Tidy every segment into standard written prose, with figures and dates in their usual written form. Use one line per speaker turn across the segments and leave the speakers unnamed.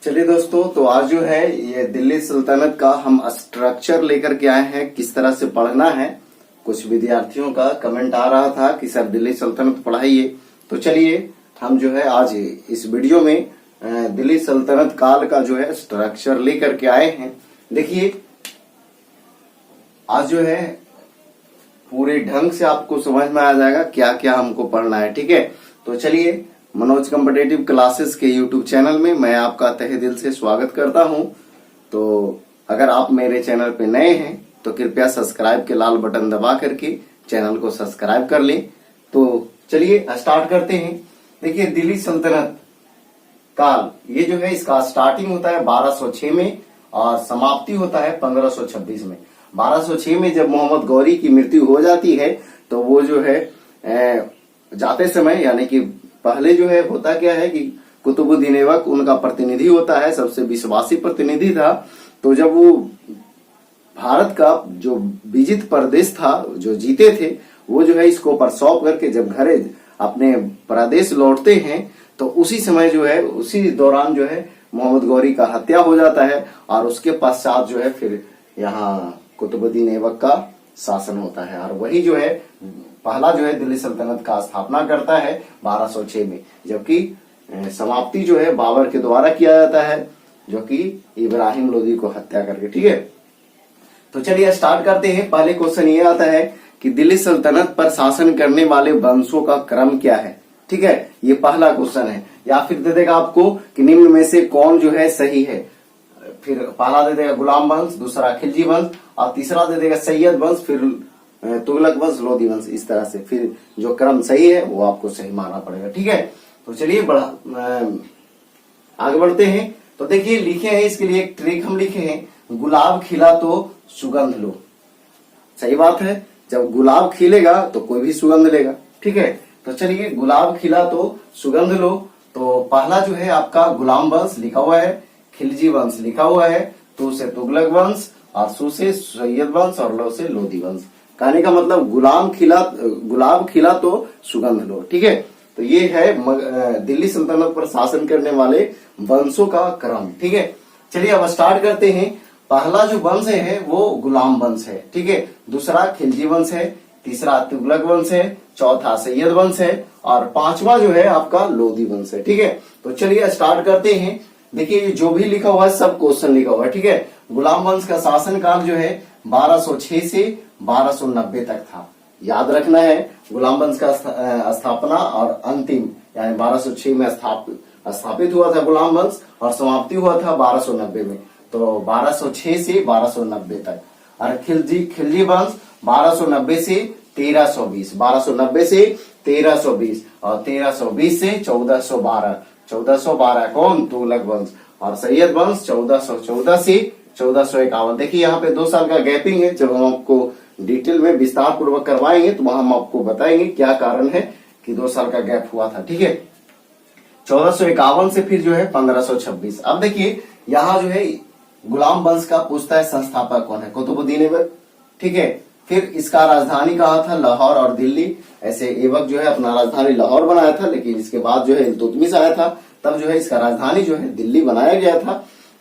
चलिए दोस्तों, तो आज जो है ये दिल्ली सल्तनत का हम स्ट्रक्चर लेकर के आए हैं, किस तरह से पढ़ना है। कुछ विद्यार्थियों का कमेंट आ रहा था कि सर दिल्ली सल्तनत पढ़ाइए, तो चलिए हम जो है आज इस वीडियो में दिल्ली सल्तनत काल का जो है स्ट्रक्चर लेकर के आए हैं। देखिए आज जो है पूरे ढंग से आपको समझ में आ जाएगा क्या क्या हमको पढ़ना है, ठीक है। तो चलिए, मनोज कॉम्पिटेटिव क्लासेस के यूट्यूब चैनल में मैं आपका तहे दिल से स्वागत करता हूं। तो अगर आप मेरे चैनल पे नए हैं तो कृपया सब्सक्राइब के लाल बटन दबा करके चैनल को सब्सक्राइब कर लें। तो चलिए स्टार्ट करते हैं। देखिए दिल्ली सल्तनत काल, ये जो है इसका स्टार्टिंग होता है 1206 में और समाप्ति होता है 1526 में। 1206 में जब मोहम्मद गौरी की मृत्यु हो जाती है तो वो जो है जाते समय, यानी कि पहले जो है होता क्या है कि कुतुबुद्दीन ऐबक उनका प्रतिनिधि होता है, सबसे विश्वासी प्रतिनिधि था। तो जब वो भारत का जो विजित प्रदेश था, जो जीते थे, वो जो है इसको पर सौंप करके जब घरे अपने प्रदेश लौटते हैं तो उसी समय जो है, उसी दौरान जो है मोहम्मद गौरी का हत्या हो जाता है और उसके पश्चात जो है फिर यहाँ कुतुबुद्दीन ऐबक का शासन होता है और वही जो है पहला जो है दिल्ली सल्तनत का स्थापना करता है 1206 में, जबकि समाप्ति जो है बाबर के द्वारा किया जाता है, जो कि इब्राहिम लोदी को हत्या करके, ठीक है। तो चलिए स्टार्ट करते हैं। पहले क्वेश्चन ये आता है कि दिल्ली सल्तनत पर शासन करने वाले वंशों का क्रम क्या है, ठीक है। ये पहला क्वेश्चन है। या फिर दे देगा आपको कि निम्न में से कौन जो है सही है। फिर पहला दे देगा गुलाम वंश, दूसरा खिलजी वंश और तीसरा दे देगा सैयद वंश, फिर तुगलक वंश, लोदी वंश, इस तरह से। फिर जो क्रम सही है वो आपको सही मानना पड़ेगा, ठीक है। तो चलिए आगे बढ़ते हैं। तो देखिए लिखे हैं, इसके लिए एक ट्रिक हम लिखे हैं, गुलाब खिला तो सुगंध लो। सही बात है, जब गुलाब खिलेगा तो कोई भी सुगंध लेगा, ठीक है। तो चलिए, गुलाब खिला तो सुगंध लो। तो पहला जो है आपका गुलाम वंश लिखा हुआ है, खिलजी वंश लिखा हुआ है, तो से तुगलक वंश और सु से सैयद वंश और लो से लोदी वंश। कहने का मतलब गुलाब खिला तो सुगंध लो, ठीक है। तो ये है दिल्ली सल्तनत पर शासन करने वाले वंशों का क्रम, ठीक है। चलिए अब स्टार्ट करते हैं। पहला जो वंश है वो गुलाम वंश है, ठीक है। दूसरा खिलजी वंश है, तीसरा तुगलक वंश है, चौथा सैयद वंश है और पांचवा जो है आपका लोदी वंश है, ठीक है। तो चलिए स्टार्ट करते हैं। देखिए जो भी लिखा हुआ है सब क्वेश्चन लिखा हुआ है, ठीक है। गुलाम वंश का शासन काल जो है 1206 से 1290 तक था। याद रखना है, गुलाम वंश का स्थापना और अंतिम यानी 1206 में स्थापित हुआ था गुलाम वंश और समाप्ति हुआ था 1290 में। तो 1206 से 1290 तक। और खिलजी वंश 1290 से 1320, 1290 से 1320 और 1320 से 1412। 1412 कौन? तुगलक वंश। और सैयद वंश 1414 से 1451। देखिए यहाँ पे 2 साल का गैपिंग है। जब हम आपको डिटेल में विस्तार पूर्वक करवाएंगे तो वहां हम आपको बताएंगे क्या कारण है कि 2 साल का गैप हुआ था, ठीक है। 1451 से फिर जो है 1526। अब देखिए यहाँ जो है गुलाम वंश का पूछता है संस्थापक कौन है? कुतुबुद्दीन ऐबक, ठीक है। फिर इसका राजधानी कहा था? लाहौर और दिल्ली। ऐसे ऐबक जो है अपना राजधानी लाहौर बनाया था, लेकिन इसके बाद जो है इल्तुतमिश आया था, तब जो है इसका राजधानी जो है दिल्ली बनाया गया था।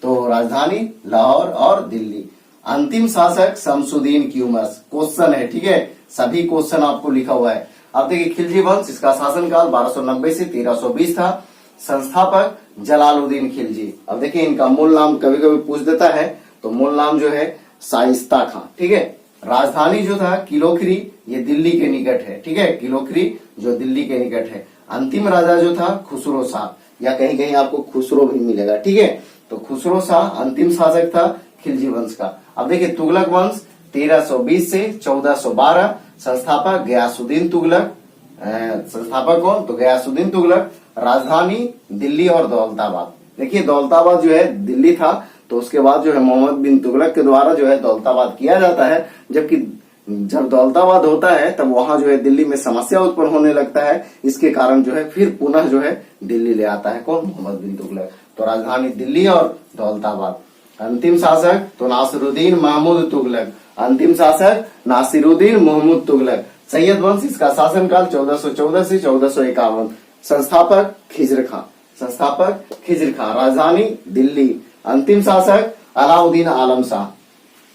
तो राजधानी लाहौर और दिल्ली। अंतिम शासक शमसुद्दीन की उम्र क्वेश्चन है, ठीक है। सभी क्वेश्चन आपको लिखा हुआ है। अब देखिए खिलजी वंश, इसका शासनकाल 1290 से 1320 था। संस्थापक जलालुद्दीन खिलजी। अब देखिए इनका मूल नाम कभी कभी पूछ देता है, तो मूल नाम जो है शाइस्ता खां, ठीक है। राजधानी जो था किलोखरी, ये दिल्ली के निकट है, ठीक है। किलोखरी जो दिल्ली के निकट है। अंतिम राजा जो था खुसरो शाह, या कहीं कहीं आपको खुसरो भी मिलेगा, ठीक है। तो खुसरो शाह अंतिम शासक था खिलजी वंश का। अब देखिए तुगलक वंश 1320 से 1412। संस्थापक गयासुद्दीन तुगलक। संस्थापक कौन? तो गयासुद्दीन तुगलक। राजधानी दिल्ली और दौलताबाद। देखिए दौलताबाद जो है दिल्ली था, तो उसके बाद जो है मोहम्मद बिन तुगलक के द्वारा जो है दौलताबाद किया जाता है। जबकि जब दौलताबाद होता है तब वहां जो है दिल्ली में समस्या उत्पन्न होने लगता है। इसके कारण जो है फिर पुनः जो है दिल्ली ले आता है कौन? मोहम्मद बिन तुगलक। तो राजधानी दिल्ली और दौलताबाद। अंतिम शासक तो नासिरुद्दीन महमूद तुगलक। अंतिम शासक नासिरुद्दीन महमूद तुगलक। सैयद वंश, इसका शासनकाल 1414 से 1451। संस्थापक खिजर खां। संस्थापक खिज्र खां, राजधानी दिल्ली, अंतिम शासक अलाउद्दीन आलम शाह,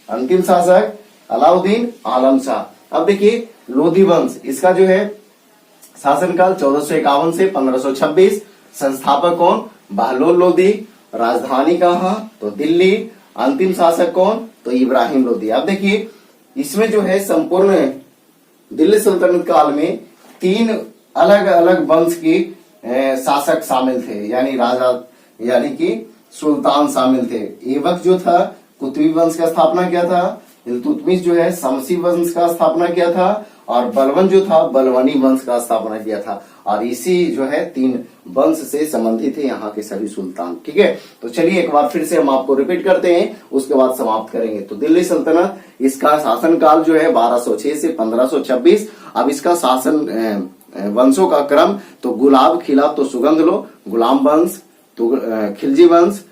अंतिम शासक अलाउद्दीन आलम शाह। अब देखिए लोधी वंश, इसका जो है शासनकाल 1451 से 1526, संस्थापक कौन, बहलोल लोधी, राजधानी कहाँ, तो दिल्ली, अंतिम शासक कौन, तो इब्राहिम लोधी। अब देखिए इसमें जो है संपूर्ण दिल्ली सल्तनत काल में 3 अलग अलग वंश के शासक शामिल थे, यानी राजा यानी कि सुल्तान शामिल थे। ऐबक जो था कुतुबी वंश का स्थापना किया था, इल्तुतमिश जो है शमसी वंश का स्थापना किया था, और बलबन जो था बलवनी वंश का स्थापना किया था। और इसी जो है 3 वंश से संबंधित है यहाँ के सभी सुल्तान। ठीक है, तो चलिए एक बार फिर से हम आपको रिपीट करते हैं, उसके बाद समाप्त करेंगे। तो दिल्ली सल्तनत, इसका शासनकाल जो है 1206 से 1526। अब इसका शासन वंशों का क्रम, तो गुलाब खिला तो सुगंध लो, गुलाम वंश, खिलजी वंश,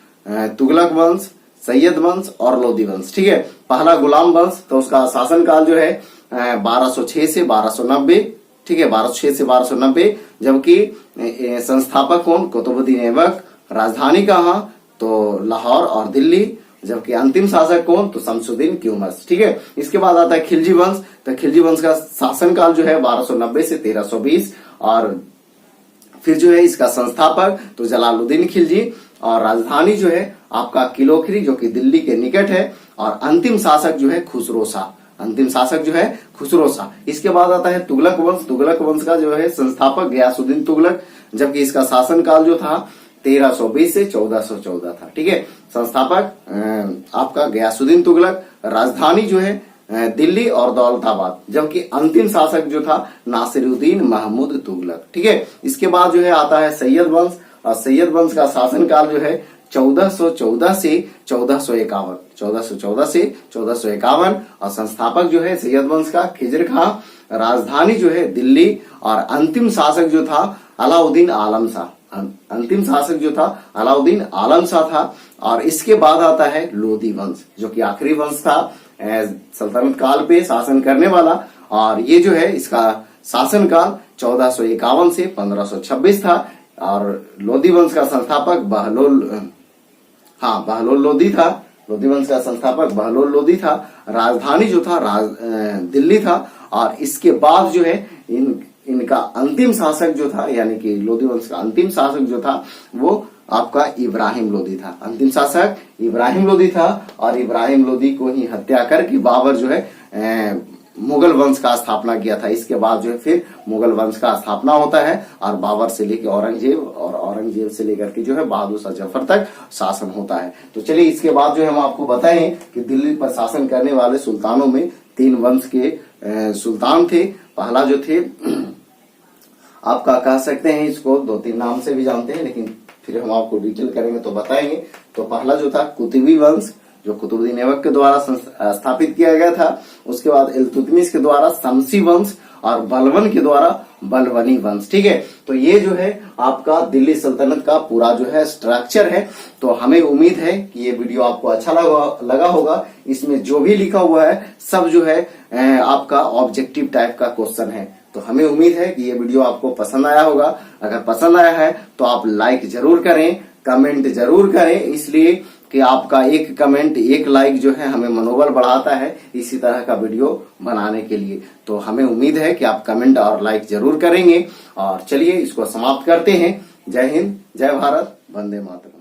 तुगलक वंश, सैयद वंश और लोधी वंश। ठीक है, पहला गुलाम वंश, तो उसका शासनकाल जो है 1206 से 1290। ठीक है, 1206 से 1290, जबकि संस्थापक कौन, कुतुबुद्दीन ऐबक, राजधानी कहाँ, तो लाहौर और दिल्ली, जबकि अंतिम शासक कौन, तो शमसुद्दीन क्यूमस। ठीक है, इसके बाद आता है खिलजी वंश, तो खिलजी वंश का शासनकाल जो है 1290 से 1320, और फिर जो है इसका संस्थापक तो जलालुद्दीन खिलजी, और राजधानी जो है आपका किलोखरी जो कि दिल्ली के निकट है, और अंतिम शासक जो है खुसरो शाह, अंतिम शासक जो है खुसरो शाह। इसके बाद आता है तुगलक वंश, तुगलक वंश का जो है संस्थापक गयासुद्दीन तुगलक, जबकि इसका शासनकाल जो था 1320 से 1414 था। ठीक है, संस्थापक आपका गयासुद्दीन तुगलक, राजधानी जो है दिल्ली और दौलताबाद, जबकि अंतिम शासक जो था नासिरुद्दीन महमूद तुगलक। ठीक है, इसके बाद जो है आता है सैयद वंश, और सैयद वंश का शासनकाल जो है 1414 से 1451, 1414 से 1451, और संस्थापक जो है सैयद वंश का खिज्र खां, राजधानी जो है दिल्ली, और अंतिम शासक जो था अलाउद्दीन आलम शाह, अंतिम शासक जो था अलाउद्दीन आलम शाह था। और इसके बाद आता है लोधी वंश, जो कि आखिरी वंश था सल्तनत काल पे शासन करने वाला, और ये जो है इसका शासनकाल 1451 से 1526 था। और लोधी वंश का संस्थापक बहलोल लोधी था, लोधी वंश का संस्थापक बहलोल लोधी था, राजधानी जो था दिल्ली था। और इसके बाद जो है इनका अंतिम शासक जो था, यानी कि लोधी वंश का अंतिम शासक जो था वो आपका इब्राहिम लोधी था, अंतिम शासक इब्राहिम लोधी था। और इब्राहिम लोधी को ही हत्या करके बाबर जो है मुगल वंश का स्थापना किया था। इसके बाद जो है फिर मुगल वंश का स्थापना होता है, और बाबर से लेकर औरंगजेब, और औरंगजेब से लेकर के जो है बहादुर शाह जफर तक शासन होता है। तो चलिए इसके बाद जो है हम आपको बताएं कि दिल्ली पर शासन करने वाले सुल्तानों में 3 वंश के सुल्तान थे। पहला जो थे आपका कह सकते हैं, इसको 2-3 नाम से भी जानते हैं, लेकिन फिर हम आपको डिटेल करेंगे तो बताएंगे। तो पहला जो था कुतुबी वंश, जो कुतुबुद्दीन ऐबक के द्वारा स्थापित किया गया था। उसके बाद इल्तुतमिश के द्वारा शमसी वंश, और बलबन के द्वारा बलबनी वंश। ठीक है, तो ये जो है आपका दिल्ली सल्तनत का पूरा जो है स्ट्रक्चर है। तो हमें उम्मीद है कि ये वीडियो आपको अच्छा लगा होगा। इसमें जो भी लिखा हुआ है सब जो है आपका ऑब्जेक्टिव टाइप का क्वेश्चन है। तो हमें उम्मीद है कि ये वीडियो आपको पसंद आया होगा। अगर पसंद आया है तो आप लाइक जरूर करें, कमेंट जरूर करें, इसलिए कि आपका एक कमेंट, एक लाइक जो है हमें मनोबल बढ़ाता है इसी तरह का वीडियो बनाने के लिए। तो हमें उम्मीद है कि आप कमेंट और लाइक जरूर करेंगे। और चलिए इसको समाप्त करते हैं। जय हिंद, जय भारत, वंदे मातरम।